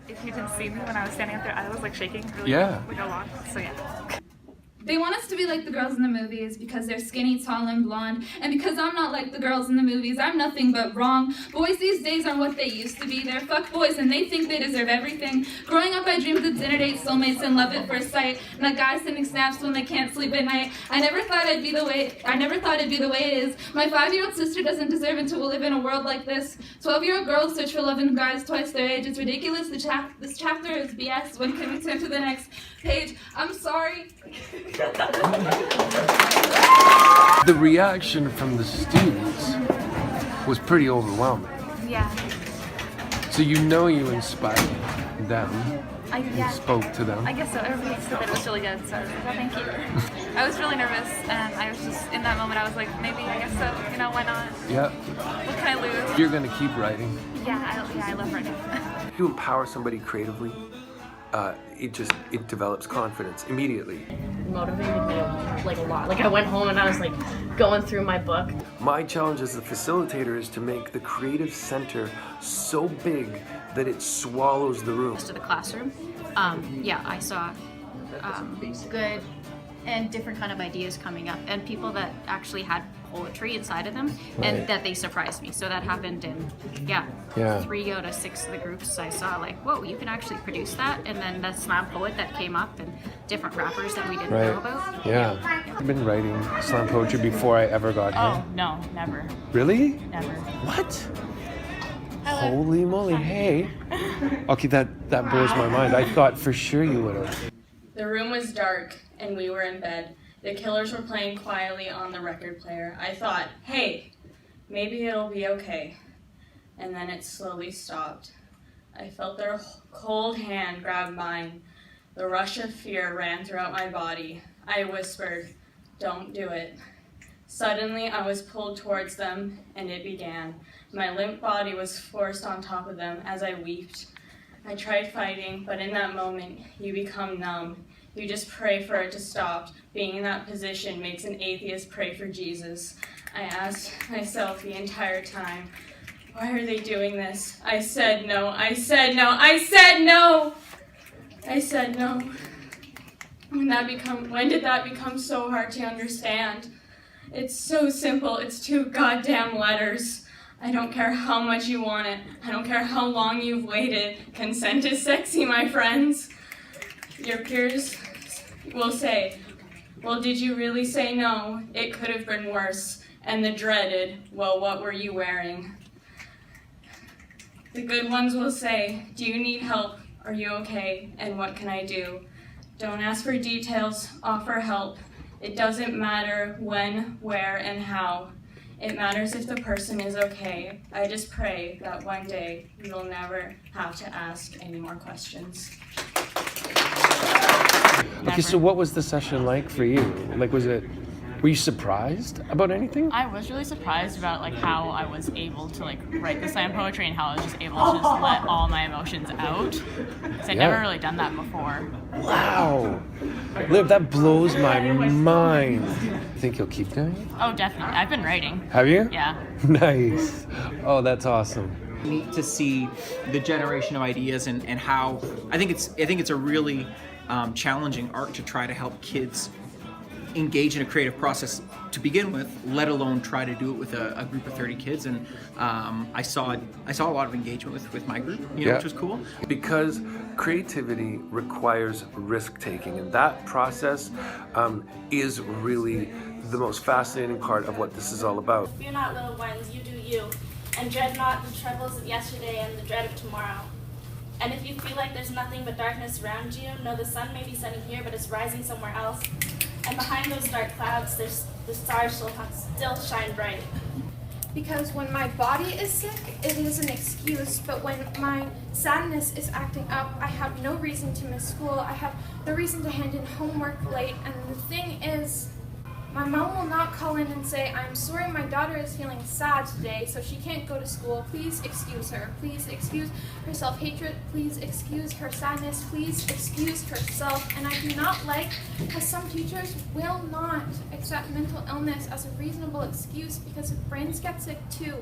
if you didn't see me when I was standing up there, I was like shaking really like a lot. So yeah. They want us to be like the girls in the movies because they're skinny, tall, and blonde. And because I'm not like the girls in the movies, I'm nothing but wrong. Boys these days aren't what they used to be. They're fuck boys and they think they deserve everything. Growing up, I dreamed of dinner dates, soulmates, and love at first sight. Not guys sending snaps when they can't sleep at night. I never thought it'd be the way it is. My 5-year-old sister doesn't deserve it to live in a world like this. 12-year-old girls search for love in guys twice their age. It's ridiculous. This chapter is BS. When can we turn to the next page? I'm sorry. The reaction from the students was pretty overwhelming. Yeah. So you know you inspired them. You spoke to them. I guess so. Everybody said that it was really good, so I was like, oh, thank you. I was really nervous, and I was just, in that moment, I was like, maybe, I guess so, you know, why not? Yeah. What can I lose? You're gonna keep writing. Yeah, I love writing. If you empower somebody creatively, it develops confidence immediately. It motivated me like a lot. Like I went home and I was like going through my book. My challenge as a facilitator is to make the creative center so big that it swallows the room. To the classroom, I saw good and different kind of ideas coming up, and people that actually had poetry inside of them, and that they surprised me. So that happened in 3 out of 6 of the groups. I saw like, whoa, you can actually produce that, and then the slam poet that came up, and different rappers that we didn't know about. Yeah. I've been writing slam poetry before I ever got here. Oh no, never. Really? Never. What? Holy moly! Hey. Okay, that blows my mind. I thought for sure you would have. The room was dark, and we were in bed. The Killers were playing quietly on the record player. I thought, hey, maybe it'll be okay. And then it slowly stopped. I felt their cold hand grab mine. The rush of fear ran throughout my body. I whispered, don't do it. Suddenly, I was pulled towards them, and it began. My limp body was forced on top of them as I wept. I tried fighting, but in that moment, you become numb. You just pray for it to stop. Being in that position makes an atheist pray for Jesus. I asked myself the entire time, why are they doing this? I said no, I said no, I said no! I said no. When did that become so hard to understand? It's so simple, it's 2 goddamn letters. I don't care how much you want it. I don't care how long you've waited. Consent is sexy, my friends. Your peers will say, well, did you really say no? It could have been worse. And the dreaded, well, what were you wearing? The good ones will say, do you need help? Are you okay? And what can I do? Don't ask for details, offer help. It doesn't matter when, where, and how. It matters if the person is okay. I just pray that one day you'll never have to ask any more questions. Okay, so what was the session like for you? Like, were you surprised about anything? I was really surprised about like how I was able to like write the slam poetry and how I was just able to just let all my emotions out. Because I'd never really done that before. Wow. Liv, that blows my mind. You think you'll keep doing it? Oh, definitely. I've been writing. Have you? Yeah. Nice. Oh, that's awesome. Neat to see the generation of ideas and how I think it's a really challenging art to try to help kids engage in a creative process to begin with, let alone try to do it with a group of 30 kids. And I saw a lot of engagement with my group, which was cool. Because creativity requires risk-taking, and that process is really the most fascinating part of what this is all about. Fear not, little ones, you do you, and dread not the troubles of yesterday and the dread of tomorrow. And if you feel like there's nothing but darkness around you, know the sun may be setting here, but it's rising somewhere else. And behind those dark clouds, the stars still shine bright. Because when my body is sick, it is an excuse, but when my sadness is acting up, I have no reason to miss school. I have no reason to hand in homework late, and the thing is, my mom will not call in and say, I'm sorry my daughter is feeling sad today, so she can't go to school. Please excuse her. Please excuse her self-hatred. Please excuse her sadness. Please excuse herself. And I do not like how some teachers will not accept mental illness as a reasonable excuse because brains get sick too.